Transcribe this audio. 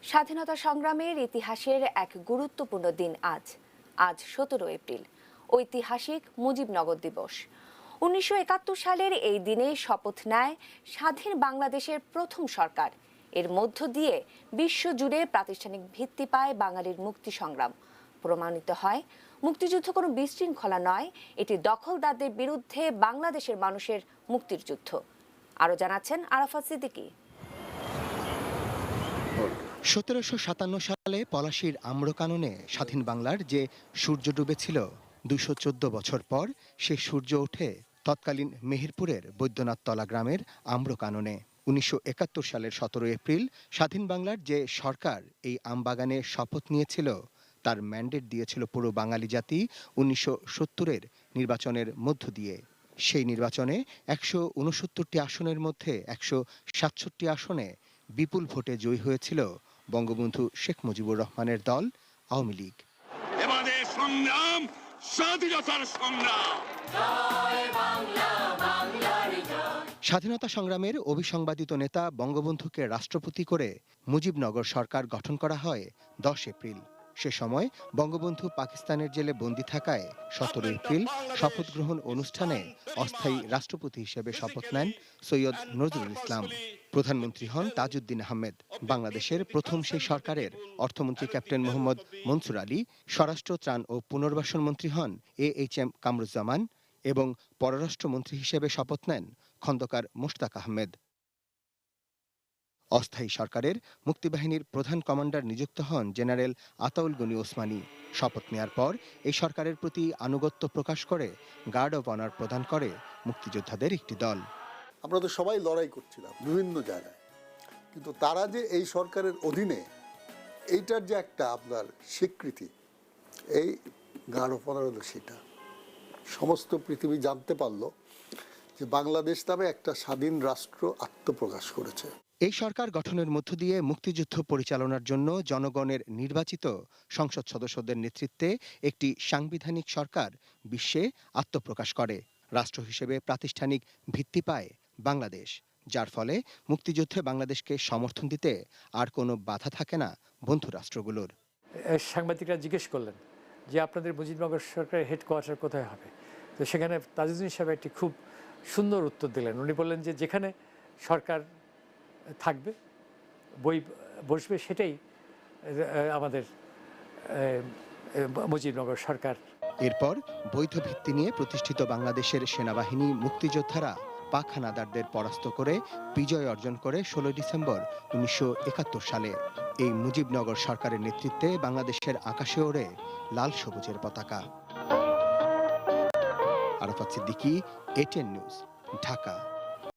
স্বাধীনতা সংগ্রামের ইতিহাসের এক গুরুত্বপূর্ণ দিন আজ 17 এপ্রিল, ঐতিহাসিক মুজিবনগর দিবস। 1971 সালের এই দিনে শপথ নেয় স্বাধীন বাংলাদেশের প্রথম সরকার। এর মধ্য দিয়ে বিশ্বজুড়ে প্রাতিষ্ঠানিক ভিত্তি পায় বাঙালির মুক্তি সংগ্রাম। প্রমাণিত হয় মুক্তিযুদ্ধ কোনো বিশৃঙ্খলা নয়, এটি দখলদারদের বিরুদ্ধে বাংলাদেশের মানুষের মুক্তির যুদ্ধ। আরো জানাচ্ছেন আরাফাত সিদ্দিকী। 1757 সালে পলাশীর আম্রকাননে স্বাধীন বাংলার যে সূর্য ডুবেছিল, 214 বছর পর সে সূর্য ওঠে তৎকালীন মেহেরপুরের বৈদ্যনাথতলা গ্রামের আম্রকাননে। 1971 সালের 17 এপ্রিল স্বাধীন বাংলার যে সরকার এই আমবাগানে শপথ নিয়েছিল, তার ম্যান্ডেট দিয়েছিল পুরো বাঙালি জাতি 1970-এর নির্বাচনের মধ্য দিয়ে। সেই নির্বাচনে 169টি আসনের মধ্যে 167 আসনে বিপুল ভোটে জয়ী হয়েছিল বঙ্গবন্ধু শেখ মুজিবুর রহমানের দল আওয়ামী লীগ। আমাদের সংগ্রাম স্বাধীনতার সংগ্রাম। স্বাধীনতা সংগ্রামের অভিসংবাদিত নেতা বঙ্গবন্ধুকে রাষ্ট্রপতি করে মুজিবনগর সরকার গঠন করা হয় 10 এপ্রিল। সে সময় বঙ্গবন্ধু পাকিস্তানের জেলে বন্দী থাকায় 17 এপ্রিল শপথ গ্রহণ অনুষ্ঠানে অস্থায়ী রাষ্ট্রপতি হিসেবে শপথ নেন সৈয়দ নজরুল ইসলাম। প্রধানমন্ত্রী হন তাজউদ্দিন আহমেদ। বাংলাদেশের প্রথম সেই সরকারের অর্থমন্ত্রী ক্যাপ্টেন মোহাম্মদ মনসুর আলী, স্বরাষ্ট্র, ত্রাণ ও পুনর্বাসন মন্ত্রী হন AHM কামরুজ্জামান এবং পররাষ্ট্রমন্ত্রী হিসেবে শপথ নেন খন্দকার মোশতাক আহমেদ। অস্থায়ী সরকারের মুক্তিবাহিনীর প্রধান কমান্ডার নিযুক্ত হন জেনারেল আতাউল গনি ওসমানী। শপথ নেয়ার পর এই সরকারের প্রতি আনুগত্য প্রকাশ করে গার্ড অব অনার প্রদান করে মুক্তিযোদ্ধাদের একটি দল। আমরা তো সবাই লড়াই করছিলাম বিভিন্ন জায়গায়, কিন্তু তারা যে এই সরকারের অধীনে, এইটার যে একটা আপনার স্বীকৃতি, এই গার্ড অব অনার হলো সেটা। সমস্ত পৃথিবী জানতে পারলো যে বাংলাদেশ নামে একটা স্বাধীন রাষ্ট্র আত্মপ্রকাশ করেছে। এই সরকার গঠনের মধ্য দিয়ে মুক্তিযুদ্ধ পরিচালনার জন্য জনগণের নির্বাচিত সংসদ সদস্যদের নেতৃত্বে একটি সাংবিধানিক সরকার বিশ্বে আত্মপ্রকাশ করে। রাষ্ট্র হিসেবে প্রাতিষ্ঠানিক ভিত্তি পায় বাংলাদেশ, যার ফলে মুক্তিযুদ্ধে বাংলাদেশকে সমর্থন দিতে আর কোনো বাধা থাকে না বন্ধু রাষ্ট্রগুলোর। সাংবাদিকরা জিজ্ঞেস করলেন যে আপনাদের মুজিবনগর সরকারের হেডকোয়ার্টার কোথায় হবে, তো সেখানে তাজউদ্দিন সাহেব একটি খুব সুন্দর উত্তর দিলেন। উনি বললেন যে যেখানে সরকার থাকবে, বসবে, সেটাই আমাদের মুজিবনগর সরকার। এরপর বৈধ ভিত্তি নিয়ে প্রতিষ্ঠিত বাংলাদেশের সেনাবাহিনী মুক্তিযোদ্ধারা পাক হানাদারদের পরাস্ত করে বিজয় অর্জন করে 16 ডিসেম্বর 1971 সালে। এই মুজিবনগর সরকারের নেতৃত্বে বাংলাদেশের আকাশে ওড়ে লাল সবুজের পতাকা। Arafat Siddiqui, ATN news, Dhaka.